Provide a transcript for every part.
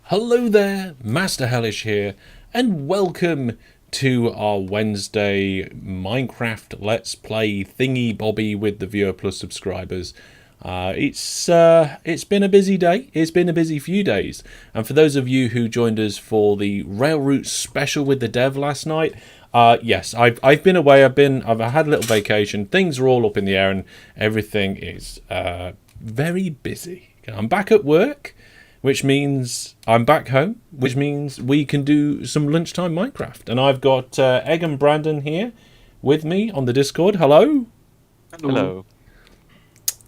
Hello there, Master Hellish here, and welcome to our Wednesday Minecraft Let's Play thingy bobby with the Viewer Plus subscribers. It's been a busy day. It's been a busy few days, and for those of you who joined us for the Railroute special with the dev last night, yes, I've been away. I've had a little vacation. Things are all up in the air, and everything is very busy. I'm back at work, which means I'm back home, which means we can do some lunchtime Minecraft. And I've got Egg and Brandon here with me on the Discord. Hello. Hello.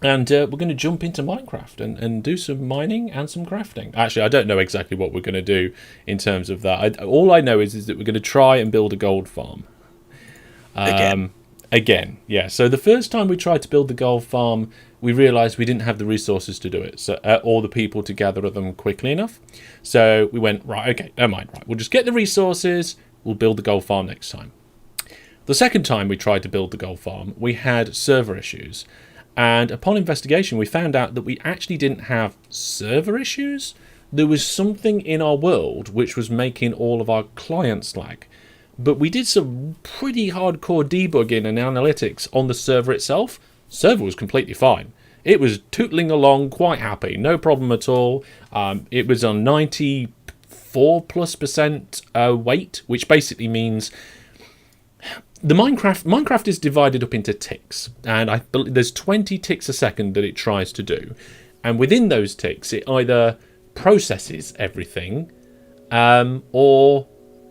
And we're going to jump into Minecraft and do some mining and some crafting. Actually, I don't know exactly what we're going to do in terms of that. All I know is that we're going to try and build a gold farm. Again, yeah. So the first time we tried to build the gold farm, we realised we didn't have the resources to do it, so or the people to gather them quickly enough. So we went, right, okay, never mind. Right, we'll just get the resources. We'll build the gold farm next time. The second time we tried to build the gold farm, we had server issues. And upon investigation, we found out that we actually didn't have server issues. There was something in our world which was making all of our clients lag. But we did some pretty hardcore debugging and analytics on the server itself. Server was completely fine. It was tootling along, quite happy, no problem at all. It was on 94+% weight, which basically means the Minecraft is divided up into ticks, and I believe there's 20 ticks a second that it tries to do, and within those ticks, it either processes everything, or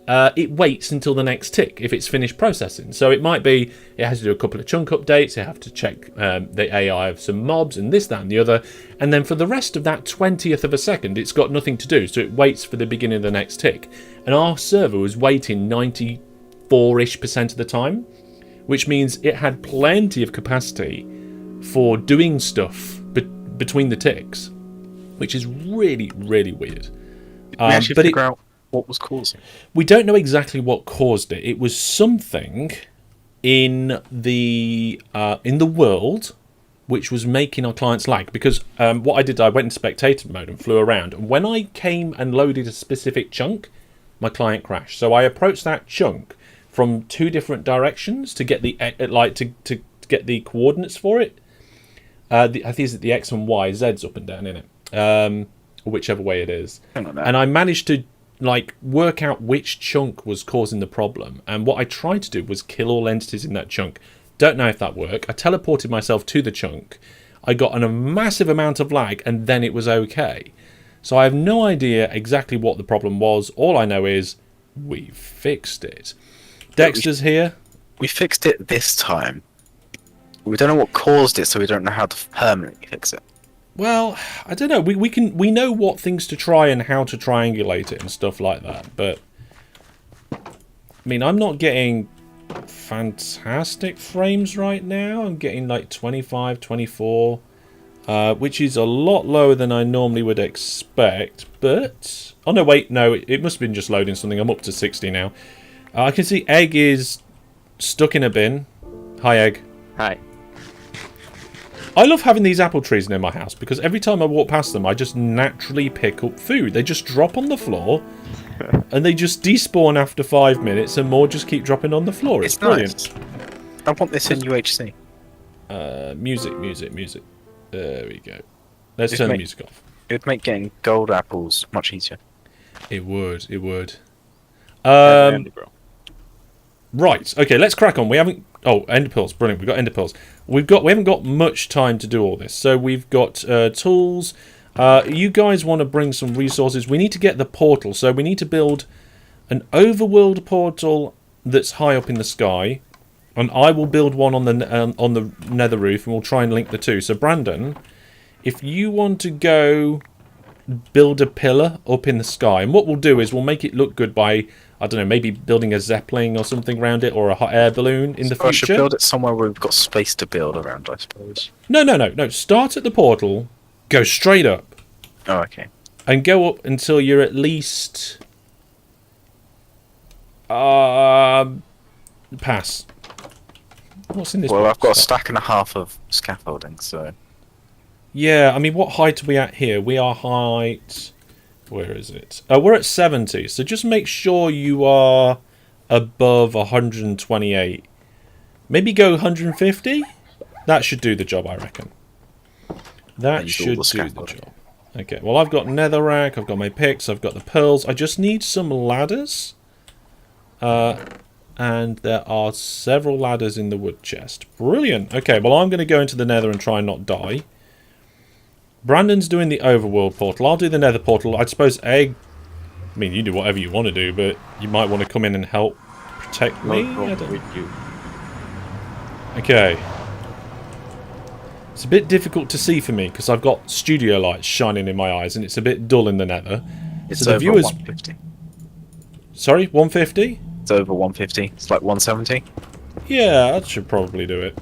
it waits until the next tick if it's finished processing. So it might be it has to do a couple of chunk updates, it have to check the AI of some mobs and this, that and the other, and then for the rest of that 20th of a second it's got nothing to do, so it waits for the beginning of the next tick. And our server was waiting 94-ish% of the time, which means it had plenty of capacity for doing stuff between the ticks, which is really, really weird. We actually figure out what was causing. We don't know exactly what caused it. It was something in the world which was making our clients lag. Because what I did, I went in spectator mode and flew around. And when I came and loaded a specific chunk, my client crashed. So I approached that chunk from two different directions to get the to get the coordinates for it. I think it's the X and Y, Z's up and down in it, whichever way it is. And I managed to work out which chunk was causing the problem, and what I tried to do was kill all entities in that chunk. Don't know if that worked. I teleported myself to the chunk, I got a massive amount of lag, and then it was okay. So I have no idea exactly what the problem was. All I know is we fixed it. Dexter's here. We fixed it this time. We don't know what caused it, so we don't know how to permanently fix it. Well, I don't know. We know what things to try and how to triangulate it and stuff like that. But I mean, I'm not getting fantastic frames right now. I'm getting like 25, 24, which is a lot lower than I normally would expect. But oh no, wait, no, it must have been just loading something. I'm up to 60 now. I can see Egg is stuck in a bin. Hi, Egg. Hi. I love having these apple trees near my house because every time I walk past them, I just naturally pick up food. They just drop on the floor, and they just despawn after 5 minutes, and more just keep dropping on the floor. It's brilliant. Nice. I want this in UHC. Music. There we go. Let's turn the music off. It would make getting gold apples much easier. It would. Right. Okay. Let's crack on. We haven't. Oh, ender pearls. Brilliant. We've got ender pearls. We haven't got much time to do all this. So we've got tools. You guys want to bring some resources. We need to get the portal. So we need to build an overworld portal that's high up in the sky, and I will build one on the nether roof, and we'll try and link the two. So Brandon, if you want to go build a pillar up in the sky, and what we'll do is we'll make it look good by, I don't know, maybe building a zeppelin or something around it, or a hot air balloon in the future. I should build it somewhere where we've got space to build around, I suppose. No. Start at the portal, go straight up. Oh, okay. And go up until you're at least... pass. What's in this Well, box? I've got a stack and a half of scaffolding, so... Yeah, I mean, what height are we at here? We are height Where is it? We're at 70, so just make sure you are above 128. Maybe go 150? That should do the job, I reckon. That should do the job. Okay, well, I've got netherrack, I've got my picks, I've got the pearls. I just need some ladders. And there are several ladders in the wood chest. Brilliant. Okay, well, I'm going to go into the nether and try and not die. Brandon's doing the overworld portal. I'll do the nether portal. I suppose Egg... I mean, you do whatever you want to do, but you might want to come in and help protect me. With you. Okay. It's a bit difficult to see for me because I've got studio lights shining in my eyes and it's a bit dull in the nether. It's so the over viewers... 150. Sorry, 150? It's over 150. It's like 170. Yeah, that should probably do it.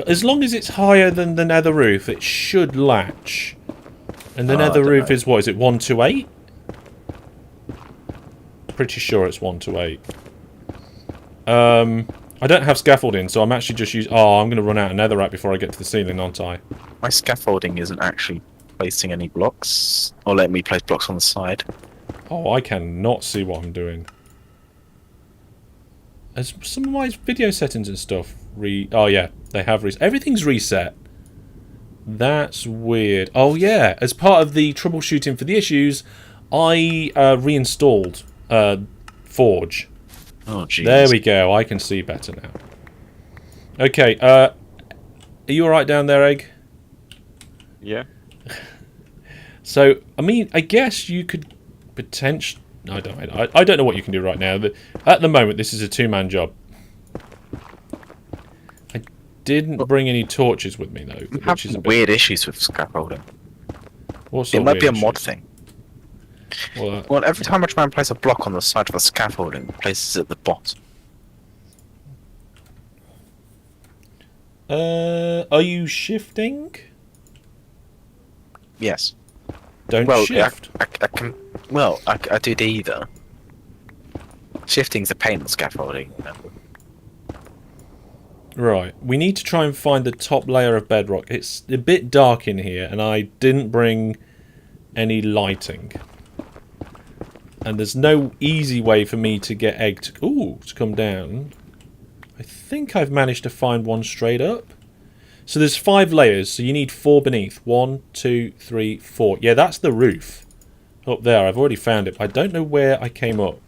As long as it's higher than the nether roof, it should latch. And the nether roof is, what is it, 128? Pretty sure it's 128. I don't have scaffolding, so I'm actually just using... Oh, I'm going to run out of netherrack before I get to the ceiling, aren't I? My scaffolding isn't actually placing any blocks, or letting me place blocks on the side. Oh, I cannot see what I'm doing. As some of my video settings and stuff Oh yeah, they have everything's reset. That's weird. Oh yeah, as part of the troubleshooting for the issues, I reinstalled Forge. Oh jeez. There we go. I can see better now. Okay. Are you all right down there, Egg? Yeah. So I mean, I guess you could potentially. I don't know what you can do right now. But at the moment, this is a two-man job. I didn't bring any torches with me though, I'm which is a having bit... weird issues with scaffolding. What It might be a mod thing. Well, Well, every time I try and place a block on the side of the scaffolding, it places it at the bottom. Are you shifting? Yes. Don't Well, shift. I can. Well, I do either. Shifting's a pain on scaffolding. You know? Right. We need to try and find the top layer of bedrock. It's a bit dark in here, and I didn't bring any lighting. And there's no easy way for me to get Egg to come down. I think I've managed to find one straight up. So there's 5 layers, so you need 4 beneath. 1, 2, 3, 4. Yeah, that's the roof. Up there, I've already found it. I don't know where I came up.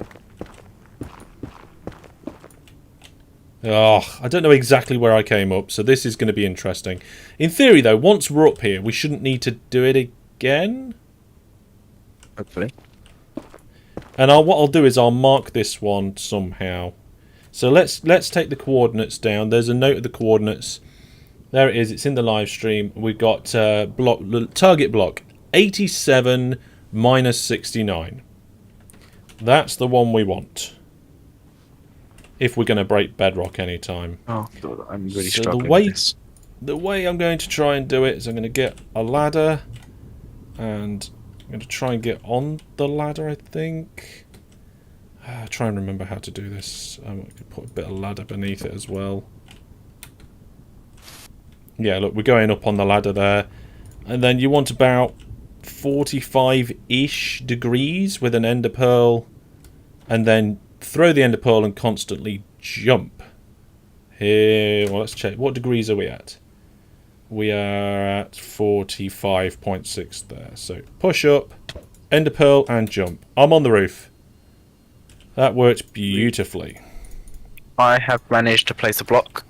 Oh, I don't know exactly where I came up, so this is going to be interesting. In theory, though, once we're up here, we shouldn't need to do it again. Hopefully. And what I'll do is I'll mark this one somehow. So let's take the coordinates down. There's a note of the coordinates. There it is. It's in the live stream. We've got target block 87 minus 69. That's the one we want. If we're going to break bedrock anytime. Oh, God, I'm really So struggling with this. the way I'm going to try and do it is I'm going to get a ladder. And I'm going to try and get on the ladder, I think. Try and remember how to do this. I could put a bit of ladder beneath it as well. Yeah, look, we're going up on the ladder there. And then you want about 45-ish degrees with an ender pearl. And then throw the ender pearl and constantly jump. Here, well, let's check. What degrees are we at? We are at 45.6 there. So push up, ender pearl, and jump. I'm on the roof. That worked beautifully. I have managed to place a block.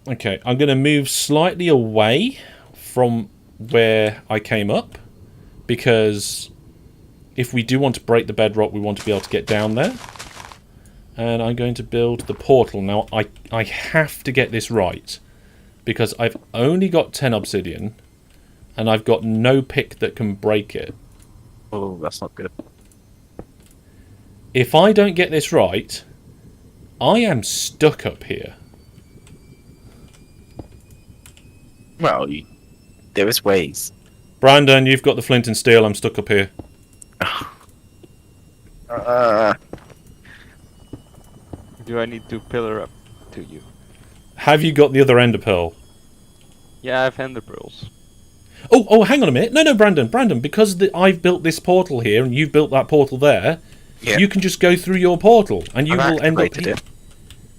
Okay, I'm going to move slightly away from where I came up, because if we do want to break the bedrock, we want to be able to get down there. And I'm going to build the portal. Now, I have to get this right, because I've only got 10 obsidian, and I've got no pick that can break it. Oh, that's not good. If I don't get this right, I am stuck up here. Well, there is ways. Brandon, you've got the flint and steel. I'm stuck up here. Do I need to pillar up to you? Have you got the other ender pearl? Yeah, I have ender pearls. Oh, hang on a minute. No, Brandon, because I've built this portal here and you've built that portal there, Yeah. you can just go through your portal and you I've will end up activated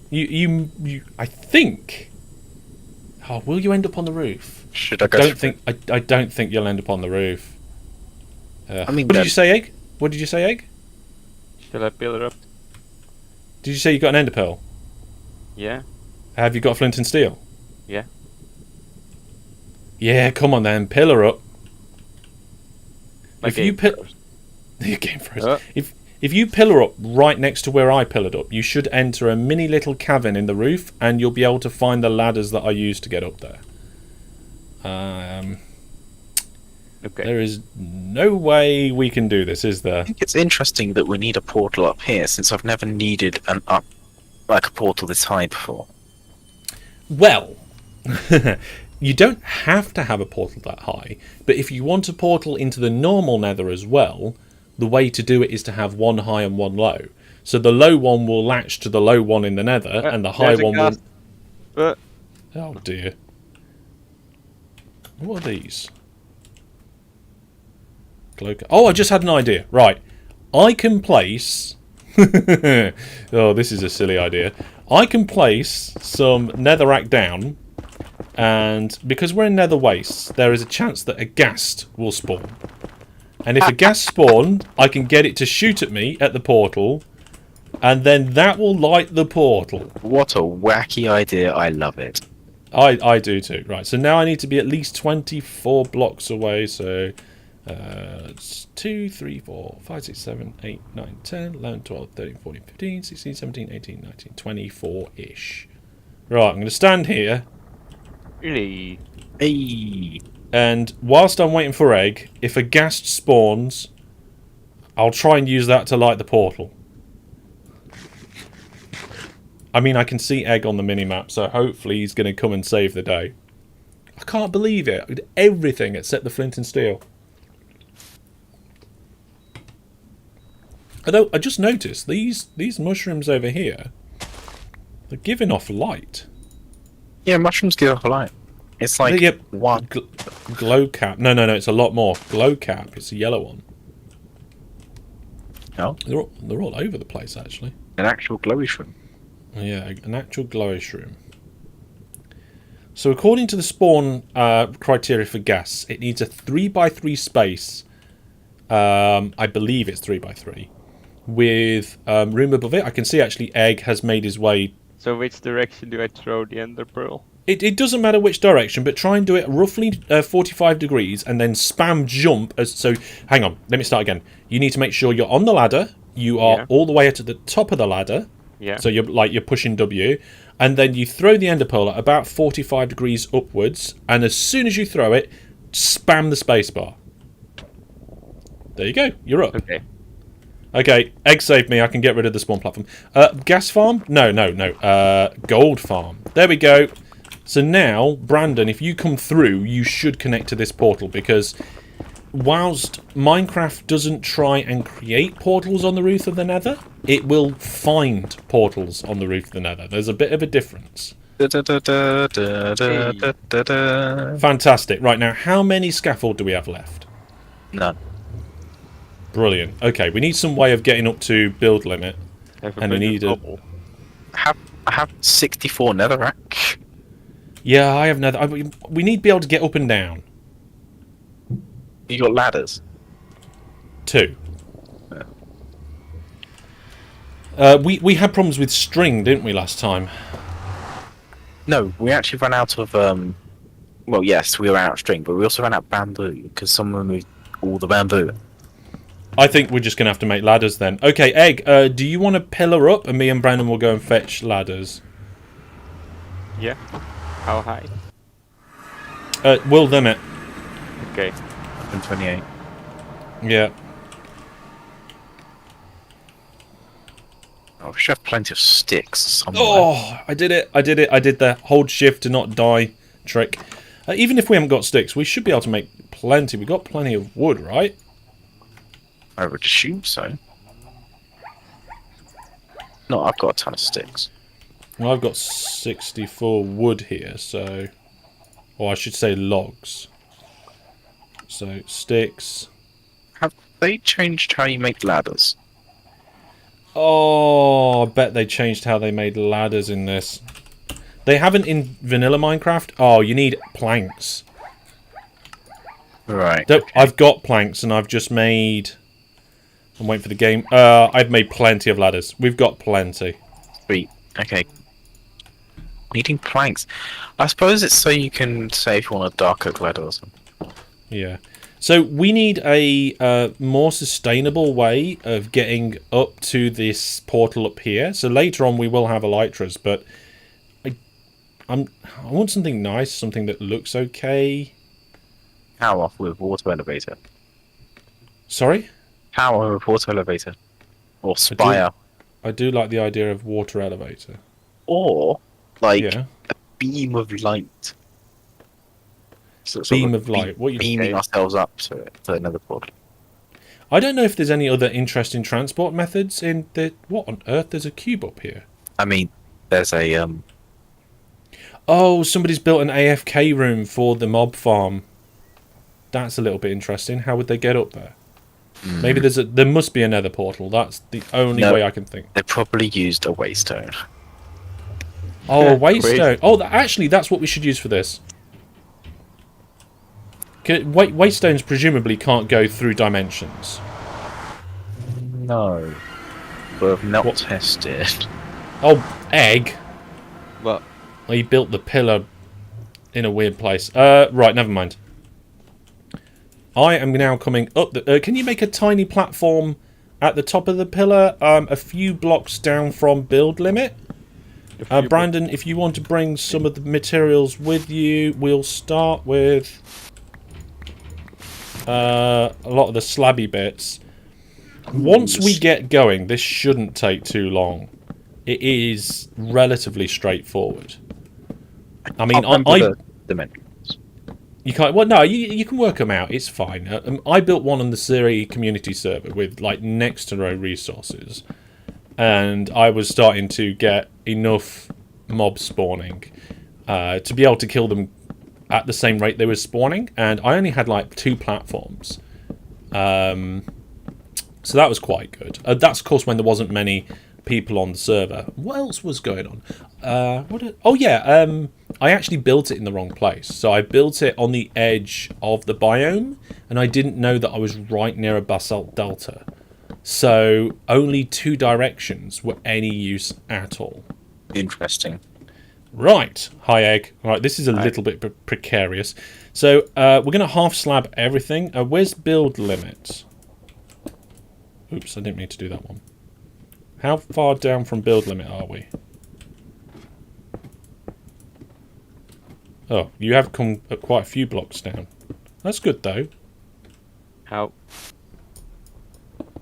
here. it. You, I think. Oh, will you end up on the roof? Should I go through? I don't think you'll end up on the roof. I mean, what did you say, Egg? What did you say, Egg? Shall I pillar up? Did you say you got an ender pearl? Yeah. Have you got flint and steel? Yeah. Yeah, come on then, pillar up. My If you game pill, froze. your game froze. Oh. If you pillar up right next to where I pillared up, you should enter a mini little cavern in the roof, and you'll be able to find the ladders that I used to get up there. Okay. There is no way we can do this, is there? I think it's interesting that we need a portal up here, since I've never needed a portal this high before. Well, you don't have to have a portal that high, but if you want a portal into the normal nether as well, the way to do it is to have one high and one low. So the low one will latch to the low one in the nether, and the high one will... Oh dear. What are these? Oh, I just had an idea. Right. I can place... oh, this is a silly idea. I can place some netherrack down, and because we're in nether wastes, there is a chance that a ghast will spawn. And if a ghast spawned, I can get it to shoot at me at the portal, and then that will light the portal. What a wacky idea, I love it. I do too. Right, so now I need to be at least 24 blocks away, so... it's 2, 3, 4, 5, 6, 7, 8, 9, 10, 11, 12, 13, 14, 15, 16, 17, 18, 19, 24-ish. Right, I'm going to stand here. Really? Hey. And whilst I'm waiting for Egg, if a ghast spawns, I'll try and use that to light the portal. I mean, I can see Egg on the minimap, so hopefully he's going to come and save the day. I can't believe it. I did everything except the flint and steel. Although, I just noticed, these mushrooms over here, they're giving off light. Yeah, mushrooms give off a light. It's like one. Glow cap. No, it's a lot more. Glow cap. It's a yellow one. No? They're all over the place, actually. An actual glowy shroom. Yeah, an actual glowish room. So according to the spawn criteria for gas, it needs a 3x3 space. I believe it's 3x3. With room above it. I can see actually Egg has made his way. So which direction do I throw the ender pearl? It doesn't matter which direction, but try and do it roughly 45 degrees and then spam jump. So hang on, let me start again. You need to make sure you're on the ladder. You are all the way up to the top of the ladder. Yeah. So you're pushing W, and then you throw the ender pearl at about 45 degrees upwards, and as soon as you throw it, spam the spacebar. There you go. You're up. Okay. Okay, Egg saved me. I can get rid of the spawn platform. Gas farm? No. Gold farm. There we go. So now, Brandon, if you come through, you should connect to this portal, because whilst Minecraft doesn't try and create portals on the roof of the nether, it will find portals on the roof of the nether. There's a bit of a difference. Fantastic. Right, now, how many scaffold do we have left? None. Brilliant. Okay, we need some way of getting up to build limit. And we need a... I have 64 netherrack. Yeah, I have nether... we need to be able to get up and down. You got ladders? 2. We had problems with string, didn't we, last time? No, we actually ran out of... well, yes, we ran out of string, but we also ran out of bamboo, because someone moved all the bamboo. I think we're just going to have to make ladders then. Okay, Egg, do you want to pillar up, and me and Brandon will go and fetch ladders? Yeah. How high? We'll limit. Okay. 28. Yeah. Oh, we should have plenty of sticks somewhere. Oh, I did it. I did the hold shift to not die trick. Even if we haven't got sticks, we should be able to make plenty. We've got plenty of wood, right? I would assume so. No, I've got a ton of sticks. Well, I've got 64 wood here, so... Or I should say logs. So sticks. Have they changed how you make ladders? Oh, I bet they changed how they made ladders in this. They haven't in vanilla Minecraft. Oh, you need planks. Right. I've got planks and I've just made... I'm waiting for the game. I've made plenty of ladders. We've got plenty. Sweet. Okay. Needing planks. I suppose it's so you can say if you want a dark oak ladder or something. Yeah. So we need a more sustainable way of getting up to this portal up here. So later on we will have elytras, but I want something nice, something that looks okay. Power with water elevator. Sorry? Power with water elevator. Or spire. I do like the idea of water elevator. Or, like, Yeah. a beam of light. So Beam of light. What you beaming ourselves up to another pod. I don't know if there's any other interesting transport methods in the... What on earth? There's a cube up here. I mean, there's a Oh, somebody's built an AFK room for the mob farm. That's a little bit interesting. How would they get up there? Maybe there must be another portal. That's the only way I can think. They probably used a waystone. Oh, a Great. waystone. Oh, actually, that's what we should use for this. Waystones presumably can't go through dimensions. No. We've not tested. Oh, egg. Well, He built the pillar in a weird place. Right, never mind. I am now coming up the... can you make a tiny platform at the top of the pillar, a few blocks down from build limit? Brandon, if you want to bring some of the materials with you, we'll start with a lot of the slabby bits. Once we get going, this shouldn't take too long. It is relatively straightforward. I mean, the dimensions. You can't. Well, no, you can work them out. It's fine. I built one on the Siri community server with like next to no resources, and I was starting to get enough mob spawning to be able to kill them at the same rate they were spawning, and I only had like 2 platforms, so that was quite good. That's of course when there wasn't many people on the server. What else was going on? I actually built it in the wrong place. So I built it on the edge of the biome, and I didn't know that I was right near a basalt delta. So only 2 directions were any use at all. Interesting. Right, hi egg. Right, this is a little bit precarious. So we're going to half slab everything. Where's build limit? Oops, I didn't mean to do that one. How far down from build limit are we? Oh, you have come quite a few blocks down. That's good, though. how?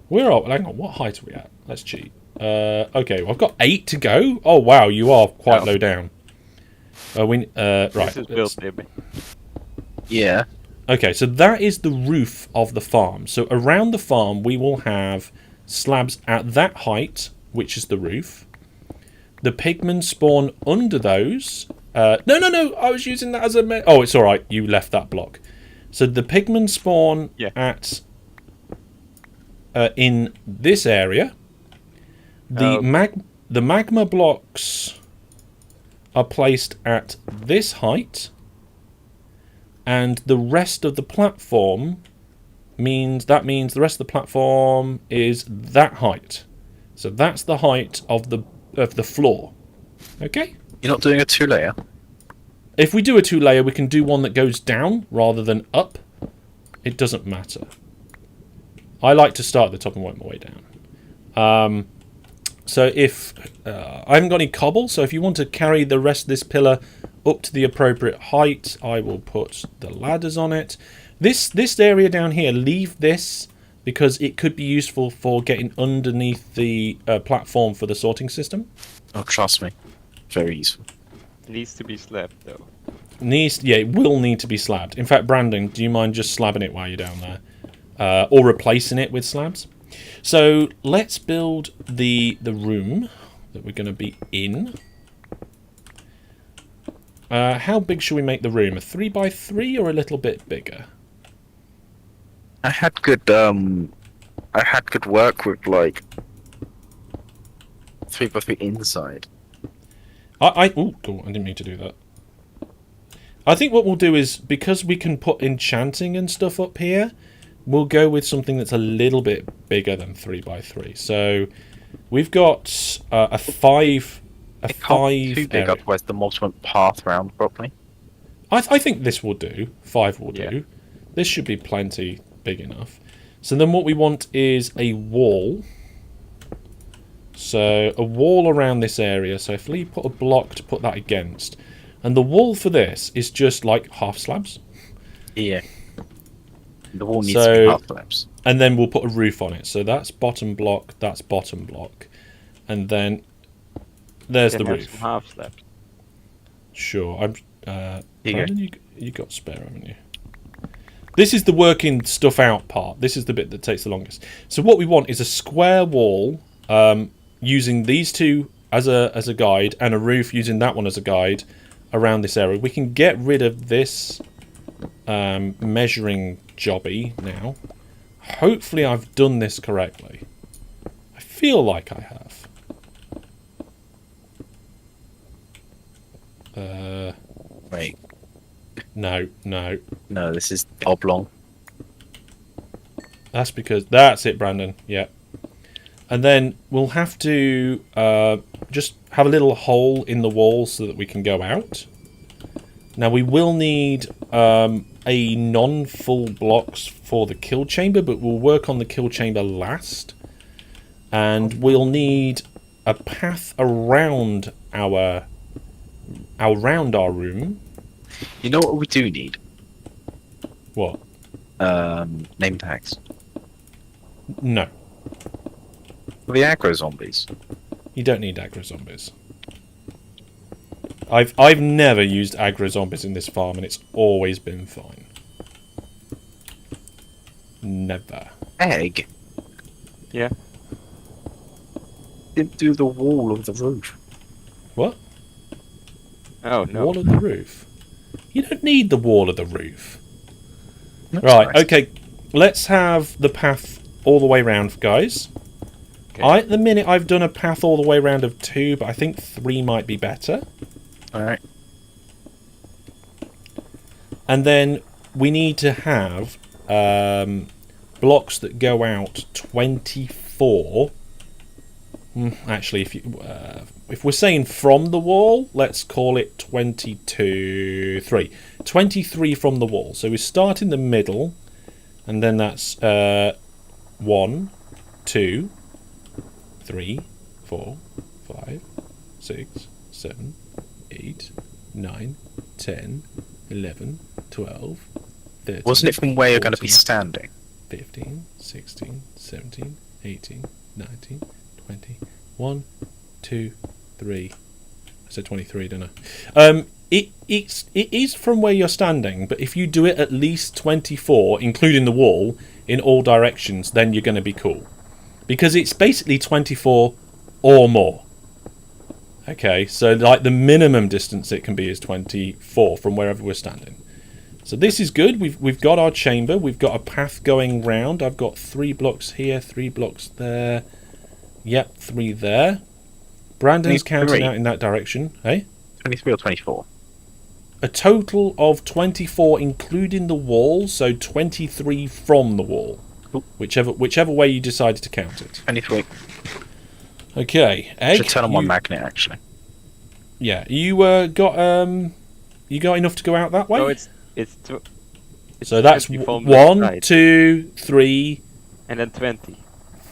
Hang on, what height are we at? Let's cheat. Okay, well, I've got 8 to go. Oh, wow, you are quite low down. Right. This is built limit. Yeah. Okay, so that is the roof of the farm. So around the farm, we will have slabs at that height, which is the roof. The pigmen spawn under those. No, I was using that as a... Oh, it's alright, you left that block. So the pigmen spawn at... in this area. The magma blocks are placed at this height. And the rest of the platform means the rest of the platform is that height. So that's the height of the floor. Okay? You're not doing a 2-layer? If we do a 2-layer, we can do one that goes down rather than up. It doesn't matter. I like to start at the top and work my way down. So if I haven't got any cobble, so if you want to carry the rest of this pillar up to the appropriate height, I will put the ladders on it. This area down here, leave this because it could be useful for getting underneath the platform for the sorting system. Oh, trust me. Very useful. Needs to be slapped though. It will need to be slabbed. In fact, Brandon, do you mind just slabbing it while you're down there? Or replacing it with slabs? So let's build the room that we're going to be in. How big should we make the room? A 3x3 or a little bit bigger? I had good work with like 3x3 inside. Oh, cool. I didn't mean to do that. I think what we'll do is, because we can put enchanting and stuff up here, we'll go with something that's a little bit bigger than 3x3. So we've got a 5. It can't be too big, area. otherwise the mobs won't path around properly. I think this will do. 5 will do. This should be plenty big enough. So then what we want is a wall. So a wall around this area. So if we put a block to put that against. And the wall for this is just like half slabs. Yeah. The wall needs to be half slabs. And then we'll put a roof on it. So that's bottom block, that's bottom block. And then there's the roof. Half slabs. Sure. I'm Brandon, you got spare, haven't you? This is the working stuff out part. This is the bit that takes the longest. So what we want is a square wall using these two as a guide, and a roof using that one as a guide around this area. We can get rid of this measuring jobby now. Hopefully I've done this correctly. I feel like I have. Wait. No. No, this is oblong. That's because... That's it, Brandon. Yeah. And then we'll have to just have a little hole in the wall so that we can go out. Now, we will need a non-full blocks for the kill chamber, but we'll work on the kill chamber last. And we'll need a path around our room. You know what we do need? What? Name tags. No. For the aggro zombies. You don't need aggro zombies. I've never used aggro zombies in this farm, and it's always been fine. Never. Egg? Yeah. Didn't do the wall of the roof. What? Oh no. Wall of the roof? You don't need the wall of the roof. That's Right, nice. okay. Let's have the path all the way round, guys. Okay. At the minute, I've done a path all the way round of 2, but I think 3 might be better. Alright. And then we need to have blocks that go out 24. Actually, if we're saying from the wall, let's call it 23. 23 from the wall. So we start in the middle, and then that's 1, 2, 3, 4, 5, 6, 7, 8, 9, 10, 11, 12, 13. Wasn't it from where you're going to 14, be standing? 15, 16, 17, 18, 19, 20, 1, 2, 3. I said 23, didn't I? It is from where you're standing, but if you do it at least 24, including the wall, in all directions, then you're going to be cool. Because it's basically 24 or more. Okay, so like the minimum distance it can be is 24 from wherever we're standing. So this is good. We've got our chamber. We've got a path going round. I've got 3 blocks here, 3 blocks there. Yep, 3 there. Brandon's counting out in that direction. Hey? 23 or 24? A total of 24, including the wall. So 23 from the wall. Cool. Whichever way you decided to count it. 23. Okay, Egg. Should turn on one magnet, actually. Yeah, you got enough to go out that way. No, it's so that's 20 from 1, the side. 2, 3, and then 20.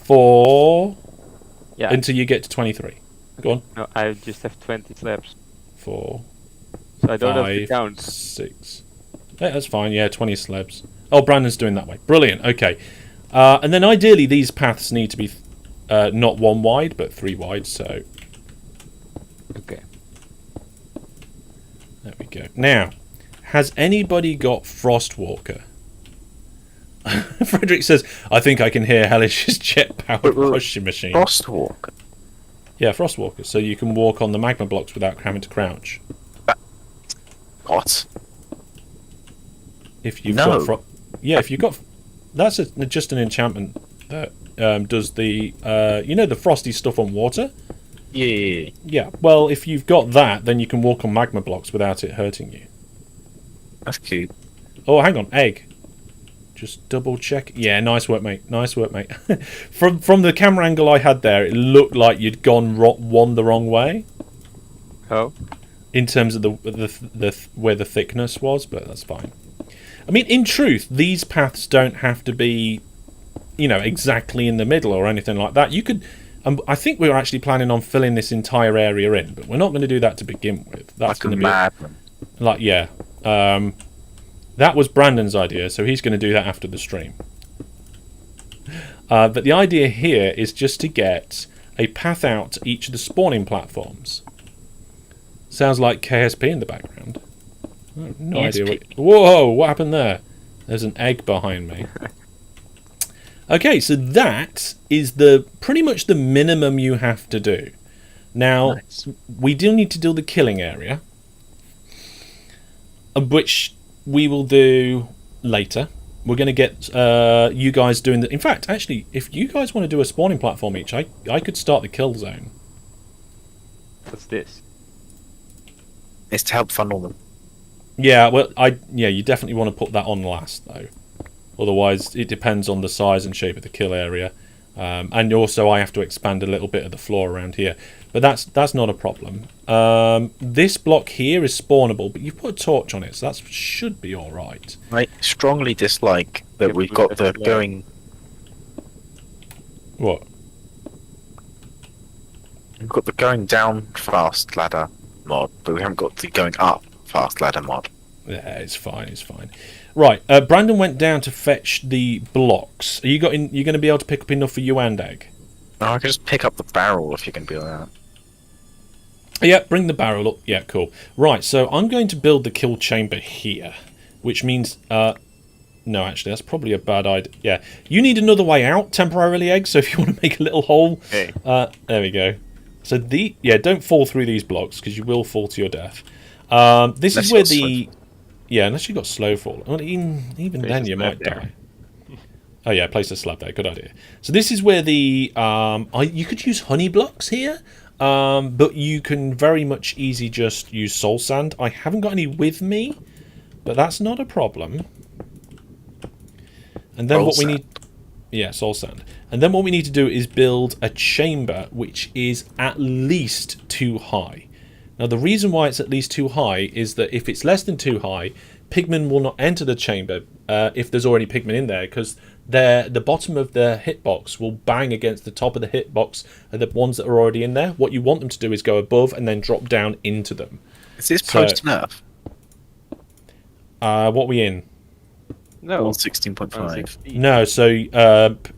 4, Yeah. until you get to 23. Go on. No, I just have 20 slabs, 4, so I don't have to 5, count. 6. Yeah, that's fine. Yeah, 20 slabs. Oh, Brandon's doing that way. Brilliant. Okay. And then ideally these paths need to be not 1 wide, but 3 wide. So Okay. there we go. Now, has anybody got Frostwalker? Frederick says, I think I can hear Hellish's jet-powered crushing machine. Frostwalk? Yeah, Frostwalker. So you can walk on the magma blocks without having to crouch. What? If you've No. got... Yeah, if you've got... That's just an enchantment that does the the frosty stuff on water. Yeah. Yeah. Well, if you've got that, then you can walk on magma blocks without it hurting you. That's cute. Oh, hang on, egg. Just double check. Yeah, nice work, mate. Nice work, mate. from the camera angle I had there, it looked like you'd gone one the wrong way Oh, in terms of the where the thickness was, but that's fine. I mean, in truth, these paths don't have to be, exactly in the middle or anything like that. You could. I think we were actually planning on filling this entire area in, but we're not going to do that to begin with. That's Like a going to be madman. That was Brandon's idea, so he's going to do that after the stream. But the idea here is just to get a path out to each of the spawning platforms. Sounds like KSP in the background. Oh, no idea what... Whoa, what happened there? There's an egg behind me. Okay, so that is pretty much the minimum you have to do. Now, Nice. we do need to do the killing area, which we will do later. We're going to get you guys doing the... In fact, actually, if you guys want to do a spawning platform each, I could start the kill zone. what's this? It's to help funnel them. Yeah, well, you definitely want to put that on last, though. Otherwise, it depends on the size and shape of the kill area. And also, I have to expand a little bit of the floor around here. But that's not a problem. This block here is spawnable, but you've put a torch on it, so that should be all right. I strongly dislike that Yeah, we've we got have the to going. What? We've got the going down fast ladder mod, but we haven't got the going up fast ladder mod. Yeah, it's fine. It's fine. Right, Brandon went down to fetch the blocks. You're going to be able to pick up enough for you and Egg? Oh, I can just pick up the barrel if you can do that. Yeah, bring the barrel up. Yeah, cool. Right, so I'm going to build the kill chamber here, which means... no, actually, that's probably a bad idea. Yeah, you need another way out temporarily, Egg, so if you want to make a little hole... Okay. There we go. So, don't fall through these blocks, because you will fall to your death. This is where the... Yeah, unless you've got slow fall. Well, even then, you might die. Oh, yeah, place a slab there. Good idea. So this is where the... you could use honey blocks here, but you can very much easy just use soul sand. I haven't got any with me, but that's not a problem. And then what we need... Yeah, soul sand. And then what we need to do is build a chamber which is at least 2 high. Now, the reason why it's at least 2 high is that if it's less than 2 high, pigmen will not enter the chamber if there's already pigmen in there, because the bottom of the hitbox will bang against the top of the hitbox of the ones that are already in there. What you want them to do is go above and then drop down into them. Is this post nerf? What are we in? No. 116.5. No, so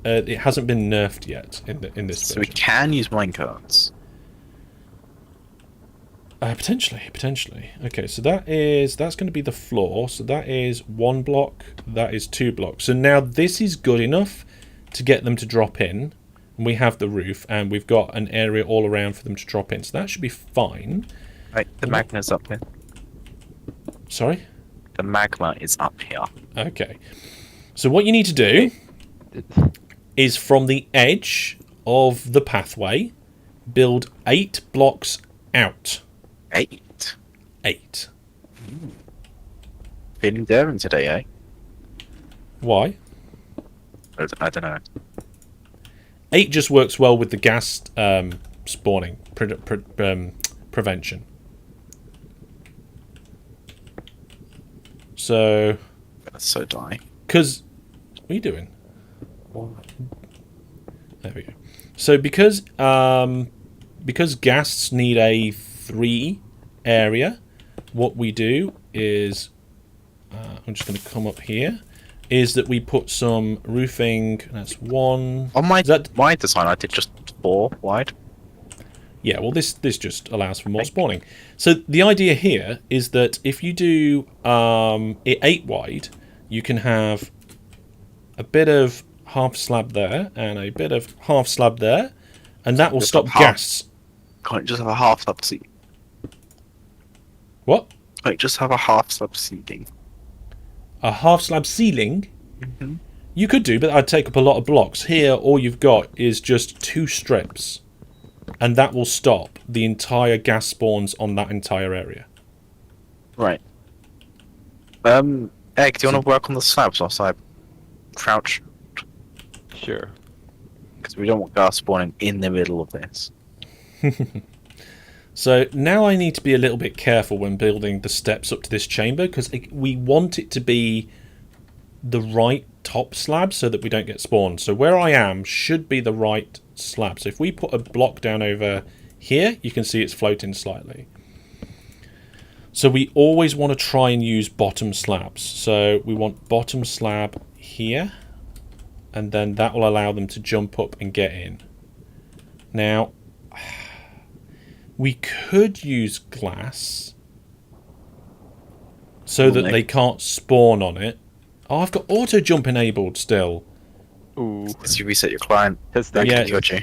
it hasn't been nerfed yet in this So we version. can use minecarts. Potentially. Okay, so that's going to be the floor. So that is 1 block. That is 2 blocks. So now this is good enough to get them to drop in. And we have the roof, and we've got an area all around for them to drop in. So that should be fine. Right, the magma's up here. Sorry? The magma is up here. Okay. So what you need to do is from the edge of the pathway, build 8 blocks out. 8. 8. Feeling daring today, eh? Why? I don't know. 8 just works well with the gas spawning prevention. So, That's so die. because what are you doing? There we go. So because ghasts need a 3 area, what we do is I'm just going to come up here. Is that we put some roofing? That's 1. On my Is that... my design, I did just 4 wide. Yeah, well, this just allows for more spawning. So the idea here is that if you do it 8 wide, you can have a bit of half slab there and a bit of half slab there, and that will Just stop half. gas. Can't it just have a half slab seat? What? Can't it just have a half slab seating? A half slab ceiling? Mm-hmm. You could do, but that'd take up a lot of blocks. Here, all you've got is just 2 strips. And that will stop the entire gas spawns on that entire area. Right. Egg, do you want to work on the slabs whilst I crouch? Sure. Because we don't want gas spawning in the middle of this. So now I need to be a little bit careful when building the steps up to this chamber, because we want it to be the right top slab so that we don't get spawned. So where I am should be the right slab. So if we put a block down over here, you can see it's floating slightly. So we always want to try and use bottom slabs. So we want bottom slab here, and then that will allow them to jump up and get in. Now, we could use glass so that they can't spawn on it. Oh, I've got auto jump enabled still. Ooh. Did you reset your client? That's That Yeah. got you.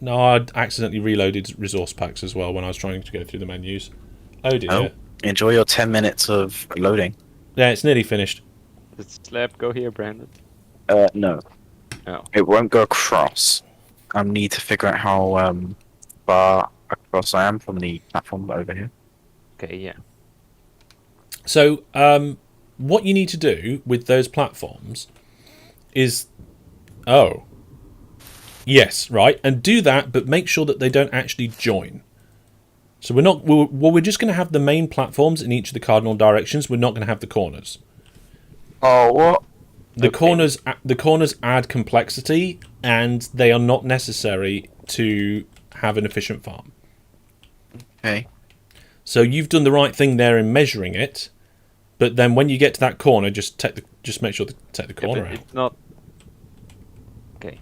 No, I accidentally reloaded resource packs as well when I was trying to go through the menus. Oh dear. Oh. Enjoy your 10 minutes of loading. Yeah, it's nearly finished. Does the slab go here, Brandon? No. Oh. It won't go across. I need to figure out how far across I am from the platform over here. Okay, yeah. So, what you need to do with those platforms is... Oh. Yes, right. And do that, but make sure that they don't actually join. So we're just going to have the main platforms in each of the cardinal directions. We're not going to have the corners. Oh, what? The Okay. corners add complexity, and they are not necessary to have an efficient farm. Okay. So you've done the right thing there in measuring it, but then when you get to that corner, just make sure to take the Yeah, corner but out. it's not. Okay.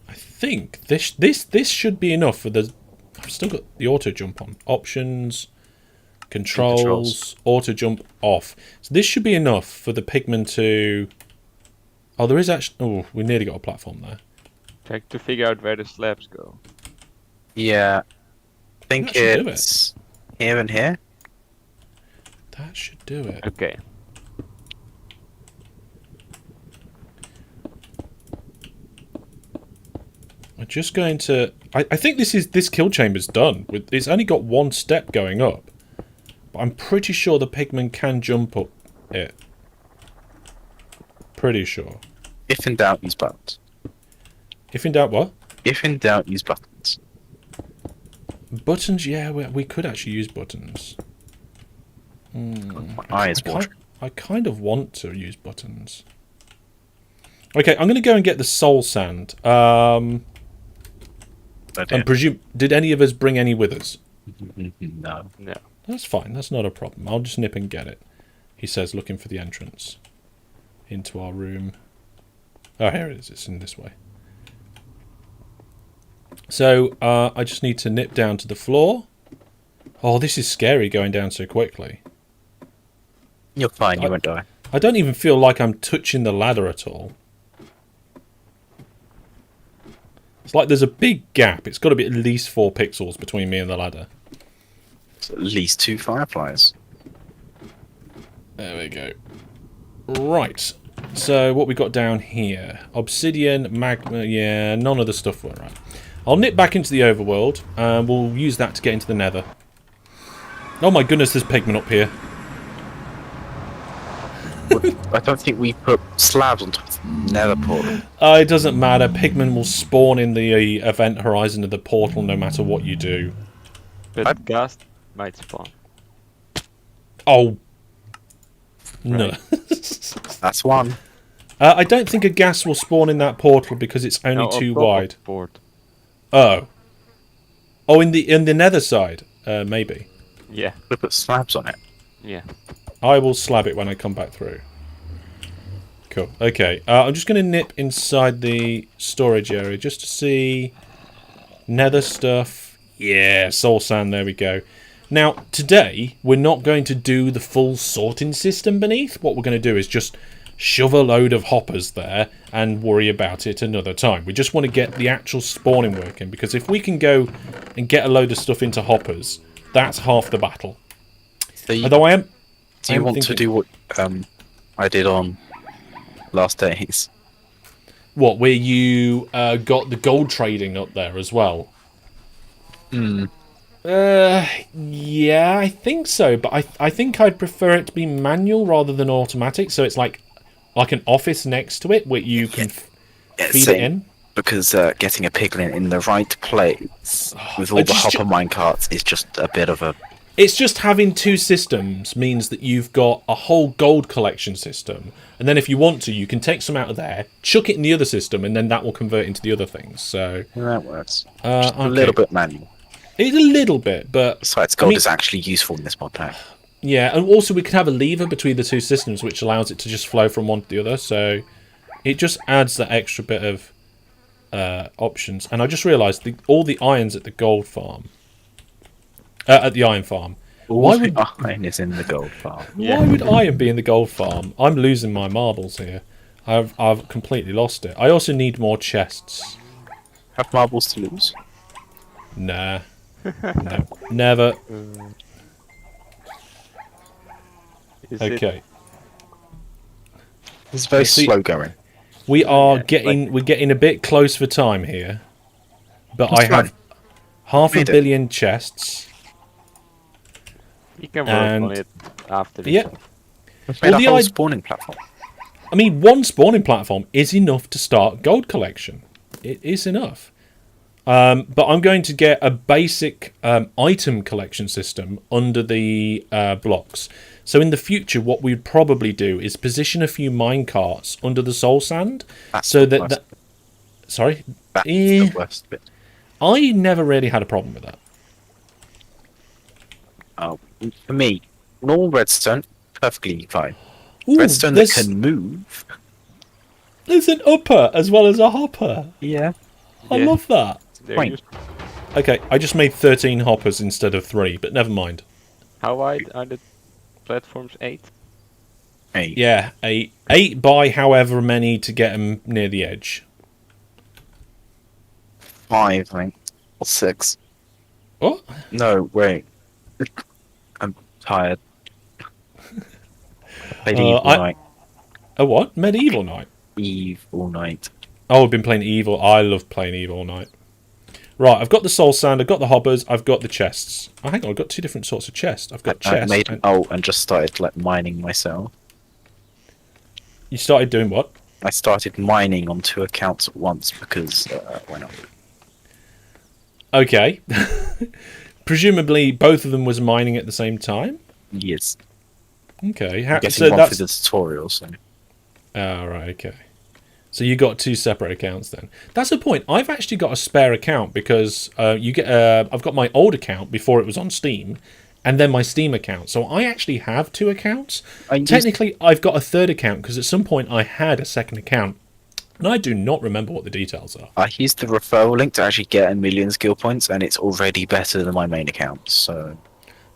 I think this should be enough for the. I've still got the auto jump on. Options, controls, auto jump off. So this should be enough for the pigman to. Oh, there is actually. Oh, we nearly got a platform there. Trying to figure out where the slabs go. Yeah. I think That should do it's here and here. That should do it. Okay. I'm just going to. I think this kill chamber's done. It's only got 1 step going up, but I'm pretty sure the pigman can jump up it. Pretty sure. If in doubt, use buttons. If in doubt, what? If in doubt, use buttons. Buttons? Yeah, we could actually use buttons. My eyes watering. I kind of want to use buttons. Okay, I'm going to go and get the soul sand. And presume, did any of us bring any with us? No. No. That's fine. That's not a problem. I'll just nip and get it. He says, looking for the entrance into our room. Oh, here it is. It's in this way. So, I just need to nip down to the floor. Oh, this is scary going down so quickly. You're fine, you won't die. I don't even feel like I'm touching the ladder at all. It's like there's a big gap. It's got to be at least 4 pixels between me and the ladder. It's at least 2 fireflies. There we go. Right. So what we got down here? Obsidian, magma. Yeah, none of the stuff were right. I'll nip back into the overworld, and we'll use that to get into the nether. Oh my goodness, there's pigmen up here. I don't think we put slabs on top of the nether portal. It doesn't matter. Pigmen will spawn in the event horizon of the portal no matter what you do. But ghast might spawn. Oh. No. That's one. I don't think a gas will spawn in that portal because it's only No, too on top of wide. the port. Oh. Oh, in the nether side, maybe. Yeah. We put slabs on it. Yeah. I will slab it when I come back through. Cool. Okay. I'm just going to nip inside the storage area just to see nether stuff. Yeah, soul sand. There we go. Now, today, we're not going to do the full sorting system beneath. What we're going to do is just shove a load of hoppers there and worry about it another time. We just want to get the actual spawning working, because if we can go and get a load of stuff into hoppers, that's half the battle. So Although I am... do you want to do what I did on last days. What, where you got the gold trading up there as well? Hmm. Yeah, I think so, but I think I'd prefer it to be manual rather than automatic. So it's like an office next to it where you can feed it in. Because getting a piglin in the right place with all the hopper minecarts is just a bit of a... It's just having two systems means that you've got a whole gold collection system, and then if you want to, you can take some out of there, chuck it in the other system, and then that will convert into the other things. So That works. Just a little bit manual. It's a little bit, but besides, gold is actually useful in this mod pack. Yeah, and also we can have a lever between the two systems, which allows it to just flow from one to the other. So it just adds that extra bit of options. And I just realised all the irons at the gold farm. At the iron farm. Why would iron is in the gold farm? Yeah. Why would iron be in the gold farm? I'm losing my marbles here. I've completely lost it. I also need more chests. Have marbles to lose? Nah. No. Never. Okay. It's very slow going. We are we're getting a bit close for time here. But I have half a billion chests. You can work on it after this. Yeah. We've made a whole spawning platform. I mean, one spawning platform is enough to start gold collection. It is enough. But I'm going to get a basic item collection system under the blocks. So in the future, what we'd probably do is position a few minecarts under the soul sand. Sorry? That's the worst bit. I never really had a problem with that. Oh, for me, normal redstone, perfectly fine. Ooh, redstone that can move. There's an upper as well as a hopper. Yeah. I love that. Point. Okay, I just made 13 hoppers instead of 3, but never mind. How wide are the platforms? 8? 8. Yeah, 8. 8 by however many to get them near the edge. 5, I think. Or 6. What? No, wait. I'm tired. Played Eve all night. A what? Medieval Night? Eve all night. Oh, I've been playing Evil. I love playing Evil all night. Right, I've got the soul sand, I've got the hoppers, I've got the chests. Oh, hang on, I've got 2 different sorts of chests. I've got chests. And just started mining myself. You started doing what? I started mining on 2 accounts at once because why not? Okay. Presumably both of them was mining at the same time? Yes. Okay. I'm getting one for the tutorial, so... Oh, right, okay. So you got 2 separate accounts then. That's the point. I've actually got a spare account because I've got my old account before it was on Steam, and then my Steam account. So I actually have 2 accounts. Technically, I've got a 3rd account because at some point I had a 2nd account. And I do not remember what the details are. I used the referral link to actually get 1 million skill points, and it's already better than my main account, so...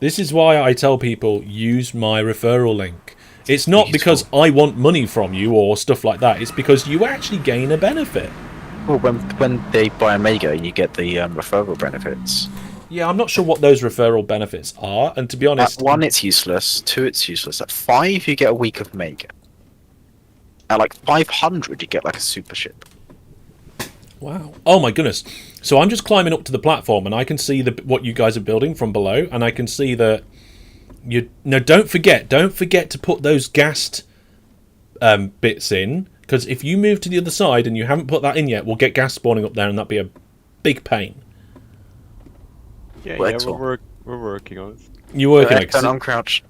This is why I tell people, use my referral link. It's not because I want money from you or stuff like that. It's because you actually gain a benefit. Well, when they buy a Mega, you get the referral benefits. Yeah, I'm not sure what those referral benefits are, and to be honest... At 1, it's useless. 2, it's useless. At 5, you get a week of Mega. At like 500, you get like a super ship. Wow. Oh my goodness. So I'm just climbing up to the platform, and I can see what you guys are building from below, and I can see that... No, don't forget to put those gassed bits in, because if you move to the other side and you haven't put that in yet, we'll get gas spawning up there, and that'll be a big pain. Yeah, we're working on it. You're working on it. Don't uncrouch.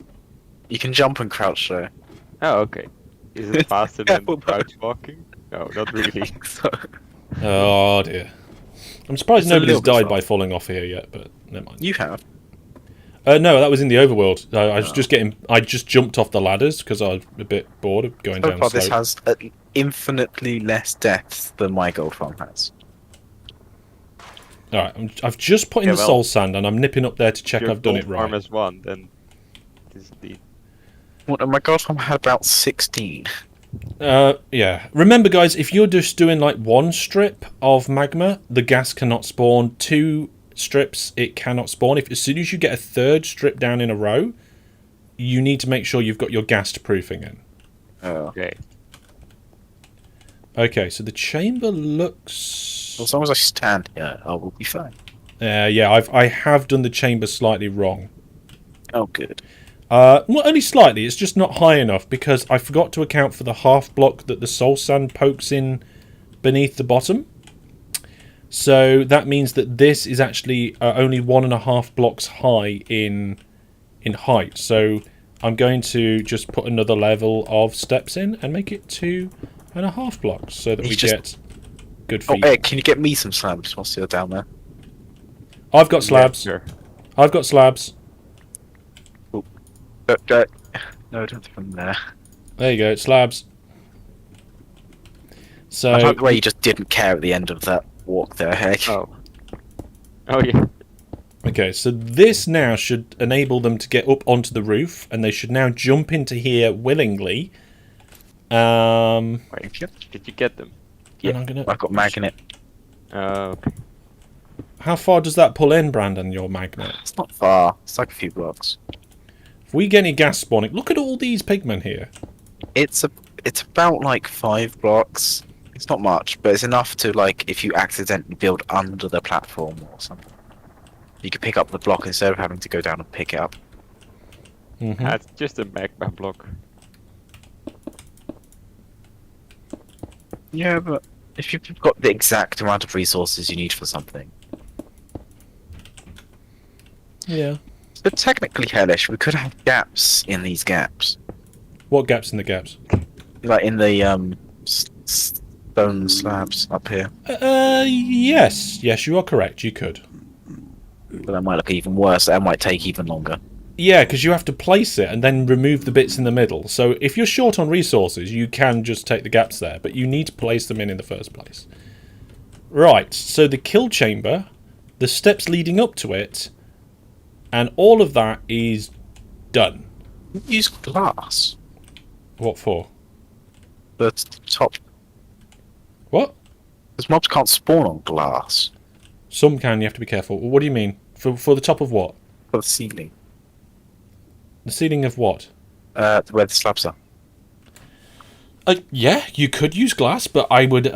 You can jump and crouch, though. Oh, okay. Is it faster than crouch walking? No, not really. Oh dear. I'm surprised nobody's died by falling off here yet, but never mind. You have. No, that was in the overworld. I just jumped off the ladders because I was a bit bored of going down. This has infinitely less deaths than my gold farm has. All right, I've just put in the soul sand, and I'm nipping up there to check I've done it right. Farm has 1, then this is the... What? My gold farm had about 16. Yeah. Remember, guys, if you're just doing like 1 strip of magma, the gas cannot spawn. 2 strips, it cannot spawn. As soon as you get a 3rd strip down in a row, you need to make sure you've got your gas proofing in. Oh. Okay. Okay, so the chamber looks... As long as I stand here, I will be fine. yeah, I have done the chamber slightly wrong. Oh, good. Well, only slightly. It's just not high enough because I forgot to account for the half block that the soul sand pokes in beneath the bottom. So that means that this is actually only 1.5 blocks high in height. So I'm going to just put another level of steps in and make it 2.5 blocks so that we get good feet. Oh, Ed, can you get me some slabs whilst you're down there? I've got slabs. Yeah, sure. I've got slabs. No, don't from there. There you go, slabs. So I like the way you just didn't care at the end of that walk there, Heck. Oh yeah. okay, so this now should enable them to get up onto the roof, and they should now jump into here willingly. Wait, Did you get them? yeah, I'm gonna... I've got magnet. Okay. How far does that pull in, Brandon, your magnet? It's not far. It's like a few blocks. If we get any gas spawning... Look at all these pigmen here. It's about like 5 blocks. It's not much, but it's enough to, like, if you accidentally build under the platform or something, you can pick up the block instead of having to go down and pick it up. Mm-hmm. That's just a magma block. Yeah, but if you've got the exact amount of resources you need for something. Yeah. But technically, Hellish, we could have gaps in these gaps. What gaps in the gaps? Like in the stone slabs up here. Yes. Yes, you are correct. You could. But that might look even worse. That might take even longer. Yeah, because you have to place it and then remove the bits in the middle. So if you're short on resources, you can just take the gaps there, but you need to place them in the first place. Right, so the kill chamber, the steps leading up to it, and all of that is done. Use glass. What for? The top. What? Because mobs can't spawn on glass. Some can, you have to be careful. What do you mean? For the top of what? For the ceiling. The ceiling of what? Where the slabs are. Yeah, you could use glass, but I would.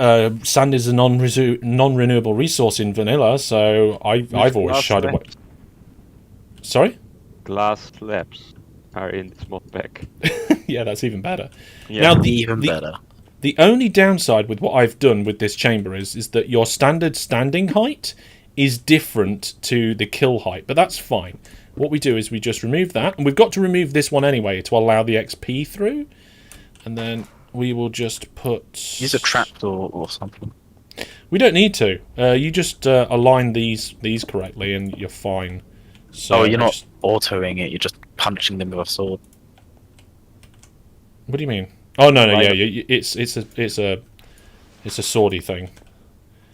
Sand is a non-renewable resource in vanilla, so I've always glass shied away. slabs. Sorry? Glass slabs are in this mod pack. Yeah, that's even better. Yeah. Now, Even better. The only downside with what I've done with this chamber is that your standard standing height is different to the kill height, but that's fine. What we do is we just remove that, and we've got to remove this one anyway to allow the XP through, and then we will just put... Use a trapdoor or something. We don't need to. You just align these correctly, and you're fine. So Oh, you're not autoing it. You're just punching them with a sword. What do you mean? Oh no, Right. yeah, it's a swordy thing.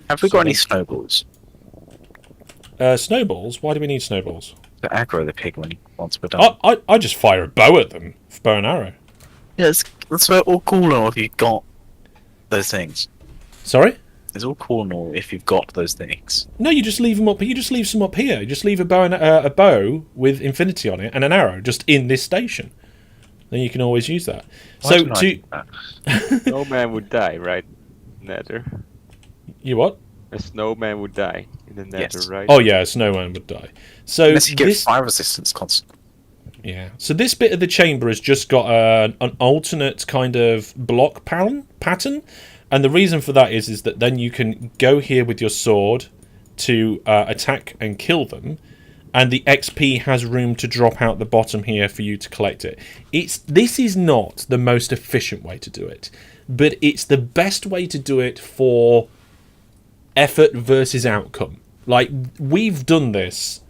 Have we So got any then- snowballs? Snowballs? Why do we need snowballs? To aggro the pigmen once we're done. I just fire a bow at them, bow and arrow. Yeah, that's all cool and all if you've got those things. Sorry? It's all cool and all if you've got those things. No, you just leave them up. You just leave some up here. You just leave a bow with infinity on it and an arrow just in this station. Then you can always use that. Why So don't I to do that? Snowman would die, right? Nether. you what? A snowman would die in the nether, Yes. right? Oh yeah, a snowman would die. So Unless you get this, fire resistance constant. yeah. So this bit of the chamber has just got an alternate kind of block pattern, and the reason for that is that then you can go here with your sword to attack and kill them, and the XP has room to drop out the bottom here for you to collect it. This is not the most efficient way to do it, but it's the best way to do it for effort versus outcome. Like, we've done this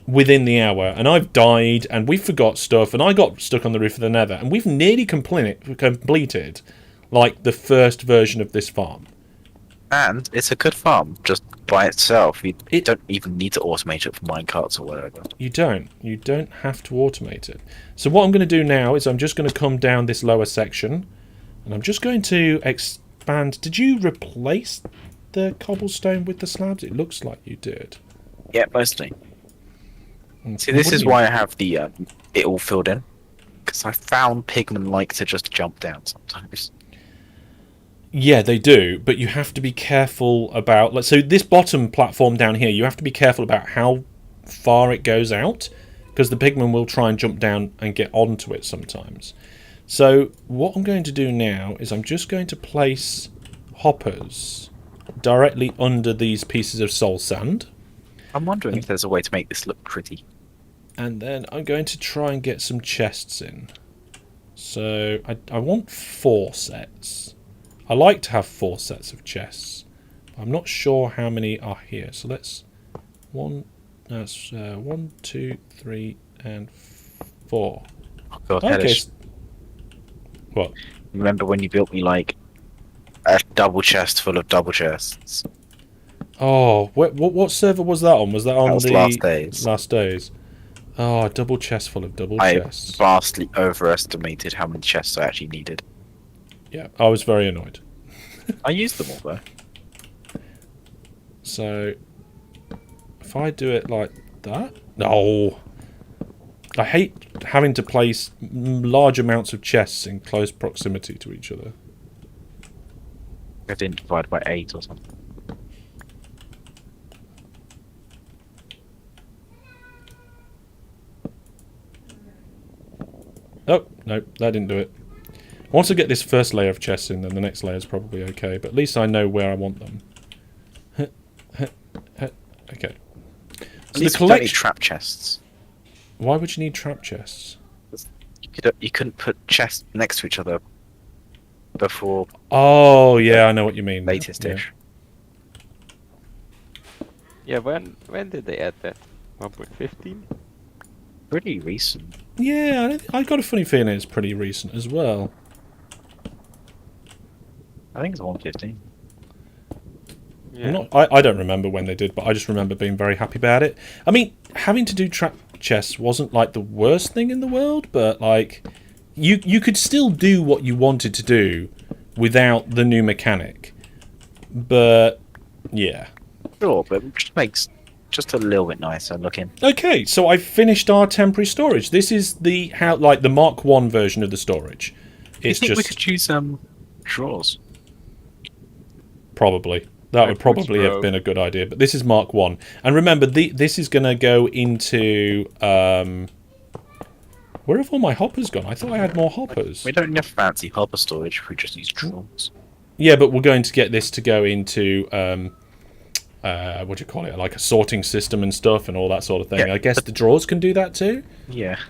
within the hour, and I've died, and we forgot stuff, and I got stuck on the roof of the nether, and we've nearly completed like the first version of this farm. And it's a good farm just by itself. You It- don't even need to automate it for minecarts or whatever. You don't have to automate it. So what I'm going to do now is I'm just going to come down this lower section, and I'm just going to expand. Did you replace the cobblestone with the slabs? It looks like you did. Yeah, mostly. Mm, See, this what do is you- why I have the it all filled in. Because I found pigmen like to just jump down sometimes. Yeah, they do, but you have to be careful about. So this bottom platform down here, you have to be careful about how far it goes out, because the pigmen will try and jump down and get onto it sometimes. So what I'm going to do now is I'm just going to place hoppers directly under these pieces of soul sand, I'm wondering if there's a way to make this look pretty. and then I'm going to try and get some chests in. So I want 4 sets. I like to have 4 sets of chests. I'm not sure how many are here. So let's that's 1, 2, 3, and 4. Oh god, Okay. hellish. What? Remember when you built me like a double chest full of double chests? Oh, what server was that on? Was that on That was the Last Days. Last Days? Oh, a double chest full of double I chests. vastly overestimated how many chests I actually needed. Yeah, I was very annoyed. I used them all though. So if I do it like that, no. I hate having to place large amounts of chests in close proximity to each other. I didn't divide by 8 or something. Oh, no, that didn't do it. Once I get this first layer of chests in, then the next layer is probably okay. But at least I know where I want them. Okay. At least we don't need trap chests. Why would you need trap chests? You couldn't put chests next to each other before Oh, yeah, I know what you mean. latest Yeah. ish. Yeah, when did they add that? 1.15? Pretty recent. Yeah, I got a funny feeling it's pretty recent as well. I think it's 115. Yeah. I don't remember when they did, but I just remember being very happy about it. I mean, having to do trap chests wasn't like the worst thing in the world, but like you could still do what you wanted to do without the new mechanic. But yeah. Sure, but it just makes just a little bit nicer looking. Okay, so I've finished our temporary storage. This is the the Mark 1 version of the storage. It's Do you think just we could use drawers? probably. That would Like probably have Pro. been a good idea. But this is Mark 1. And remember, this is going to go into... where have all my hoppers gone? I thought I had more hoppers. We don't need a fancy hopper storage if we just use drawers. Yeah, but we're going to get this to go into... what do you call it? Like a sorting system and stuff and all that sort of thing. Yeah, I guess the drawers can do that too. Yeah.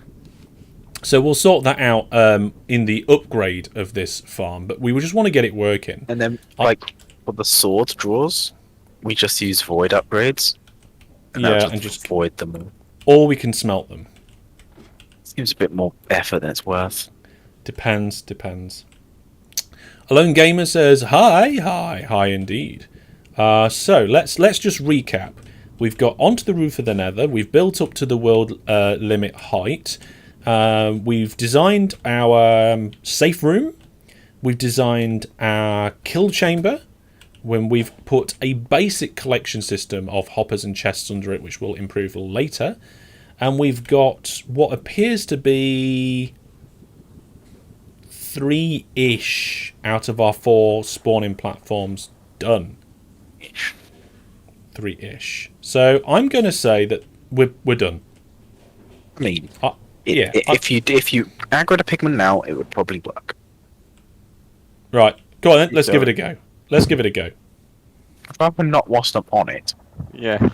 So we'll sort that out in the upgrade of this farm. But we just want to get it working. And then, like, for the sword drawers, we just use void upgrades. Yeah, that'll and just... void them all. Or we can smelt them. Seems a bit more effort than it's worth. Depends. Alone Gamer says, hi indeed. So let's just recap. We've got onto the roof of the Nether. We've built up to the world limit height. We've designed our safe room. We've designed our kill chamber, when we've put a basic collection system of hoppers and chests under it, which we'll improve later. And we've got what appears to be 3-ish out of our 4 spawning platforms done. 3-ish. So I'm going to say that we're done. I mean, Yeah. if you aggro the pigment now, it would probably work. Right. Go on then. Let's give it a go. I'd rather not whilst I'm on it. Yeah.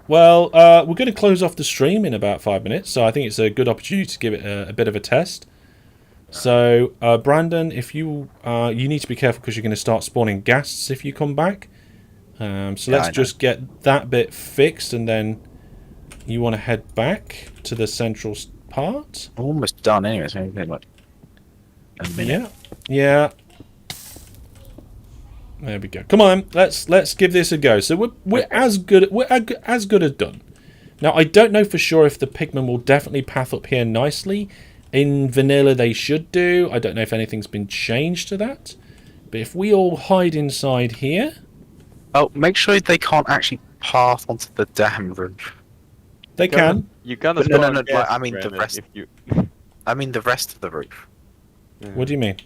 Well, we're going to close off the stream in about 5 minutes, so I think it's a good opportunity to give it a bit of a test. So, Brandon, if you need to be careful because you're going to start spawning ghasts if you come back. So let's just get that bit fixed, and then you want to head back to the central part. I'm almost done anyway, so maybe like a minute. Yeah. There we go. Come on, let's give this a go. So we're as good as done. Now I don't know for sure if the pigmen will definitely path up here nicely. In vanilla they should do. I don't know if anything's been changed to that. But if we all hide inside here, Oh, make sure they can't actually path onto the damn roof. they can. You're gonna No, spawn like, gas, I mean the Brandon, rest. if you... I mean the rest of the roof. What do you mean?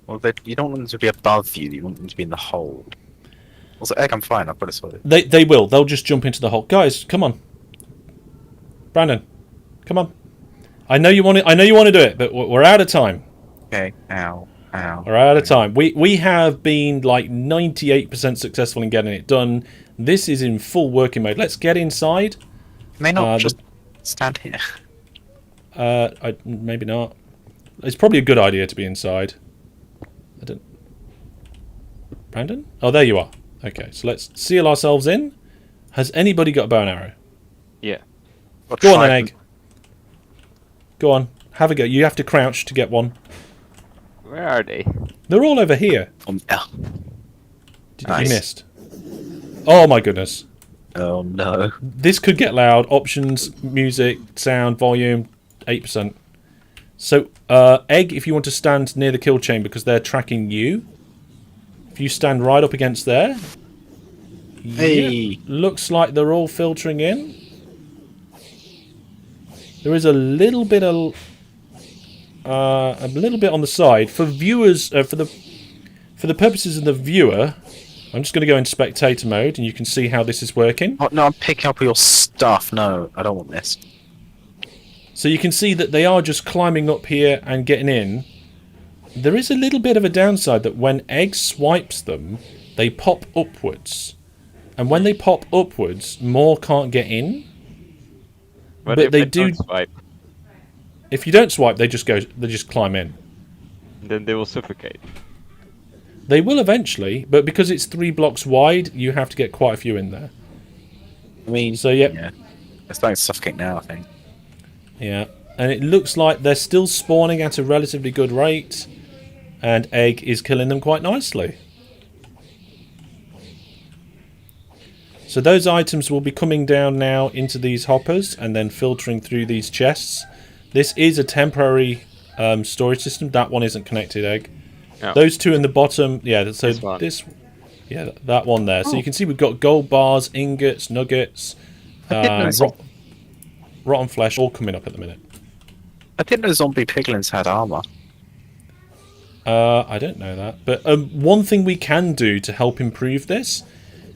Well, you don't want them to be above you. You want them to be in the hold. Also, egg, I'm fine. I've got it sorted. They will. They'll just jump into the hole. Guys, come on. Brandon, come on. I know you want to. I know you want to do it, but we're out of time. Okay. Ow. Ow. We're out of time. We have been like 98% successful in getting it done. This is in full working mode. Let's get inside. May not just stand here. Maybe not. It's probably a good idea to be inside. I don't. Brandon? Oh, there you are. Okay, so let's seal ourselves in. Has anybody got a bow and arrow? Yeah. Go on, then, Egg. Go on, have a go. You have to crouch to get one. Where are they? They're all over here. Nice. You missed. Oh my goodness. Oh no. This could get loud. Options, music, sound, volume, 8%. So, Egg, if you want to stand near the kill chain because they're tracking you, if you stand right up against there, hey, yeah, looks like they're all filtering in. There is a little bit on the side for viewers. For the purposes of the viewer, I'm just going to go into spectator mode, and you can see how this is working. Oh, no, I'm picking up all your stuff. No, I don't want this. So you can see that they are just climbing up here and getting in. There is a little bit of a downside that when Egg swipes them, they pop upwards. And when they pop upwards, more can't get in. What but if they I do. don't swipe? If you don't swipe, they just climb in. Then they will suffocate. They will eventually, but because it's 3 blocks wide, you have to get quite a few in there. I mean, So yeah. They're starting to suffocate now, I think. Yeah, and it looks like they're still spawning at a relatively good rate, and Egg is killing them quite nicely. So those items will be coming down now into these hoppers and then filtering through these chests. This is a temporary storage system. That one isn't connected, Egg. Oh. Those two in the bottom, yeah. So This one. that one there. So you can see we've got gold bars, ingots, nuggets, rotten flesh, all coming up at the minute. I didn't know zombie piglins had armor. I don't know that, but one thing we can do to help improve this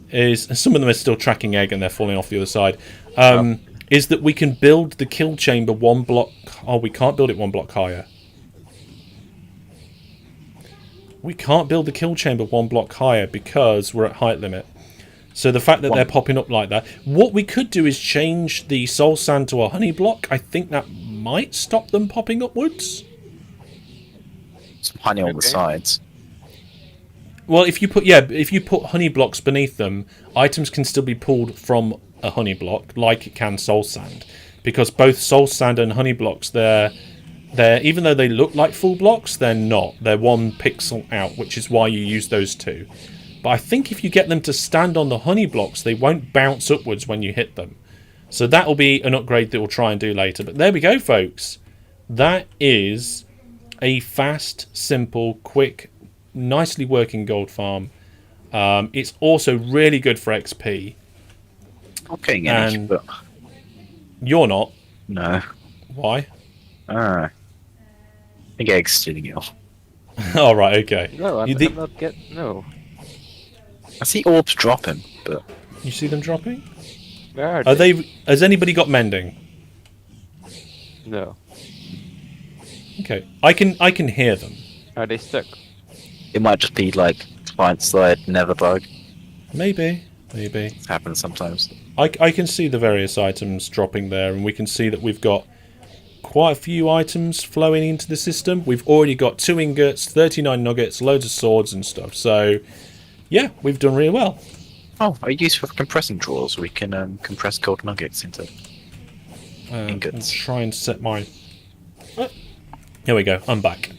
is some of them are still tracking Egg and they're falling off the other side. Is that we can build the kill chamber 1 block. Oh, we can't build it 1 block higher. We can't build the kill chamber 1 block higher because we're at height limit. So the fact that they're popping up like that. What we could do is change the soul sand to a honey block. I think that might stop them popping upwards. Some honey on the sides. Well, if you put honey blocks beneath them, items can still be pulled from a honey block, like it can soul sand, because both soul sand and honey blocks, they're even though they look like full blocks, they're not. They're 1 pixel out, which is why you use those two. But I think if you get them to stand on the honey blocks, they won't bounce upwards when you hit them. So that will be an upgrade that we'll try and do later. But there we go, folks. That is a fast, simple, quick, nicely working gold farm. It's also really good for XP. I'm getting any, but you're not. no. Why? I think Egg's stealing it all. All right, okay. No, I'm not no. I see orbs dropping, but You see them dropping? Where Are they? Has anybody got mending? No. Okay, I can hear them. Are they stuck? it might just be like client side never bug. Maybe. It happens sometimes. I can see the various items dropping there, and we can see that we've got quite a few items flowing into the system. We've already got 2 ingots, 39 nuggets, loads of swords and stuff. So, yeah, we've done really well. Oh, are useful for compressing drawers. We can compress gold nuggets into ingots. I'll try and set my... Here we go, I'm back.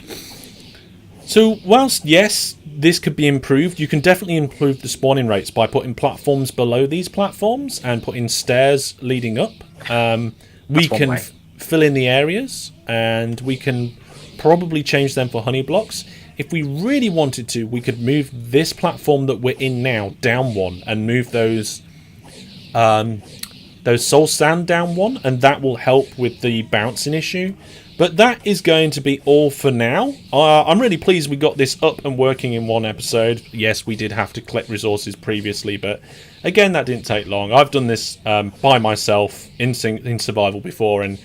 So, whilst, yes, this could be improved, you can definitely improve the spawning rates by putting platforms below these platforms and putting stairs leading up. We can fill in the areas, and we can probably change them for honey blocks. If we really wanted to, we could move this platform that we're in now down 1 and move those soul sand down 1, and that will help with the bouncing issue. But that is going to be all for now. I'm really pleased we got this up and working in one episode. Yes, we did have to collect resources previously, but again, that didn't take long. I've done this by myself in survival before, and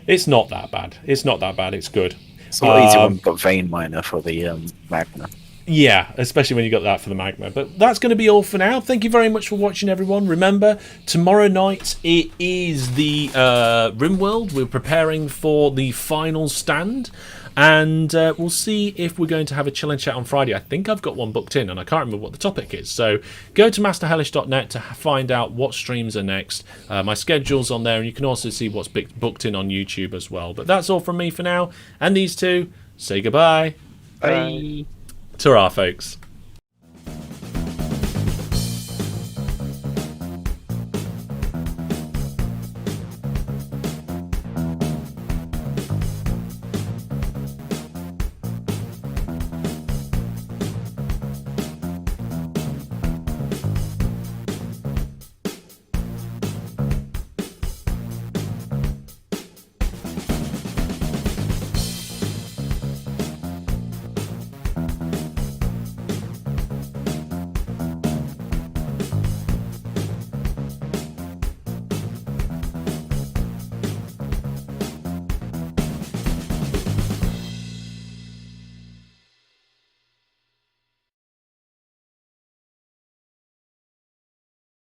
it's not that bad. It's not that bad. It's good. It's a lot easier when we've got vein miner for the magma. Yeah, especially when you got that for the magma. But that's going to be all for now. Thank you very much for watching, everyone. Remember, tomorrow night it is the RimWorld. We're preparing for the final stand. And we'll see if we're going to have a chill and chat on Friday. I think I've got one booked in, and I can't remember what the topic is. So go to masterhellish.net to find out what streams are next. My schedule's on there, and you can also see what's booked in on YouTube as well. But that's all from me for now. And these two, say goodbye. Bye. Ta-ra, folks.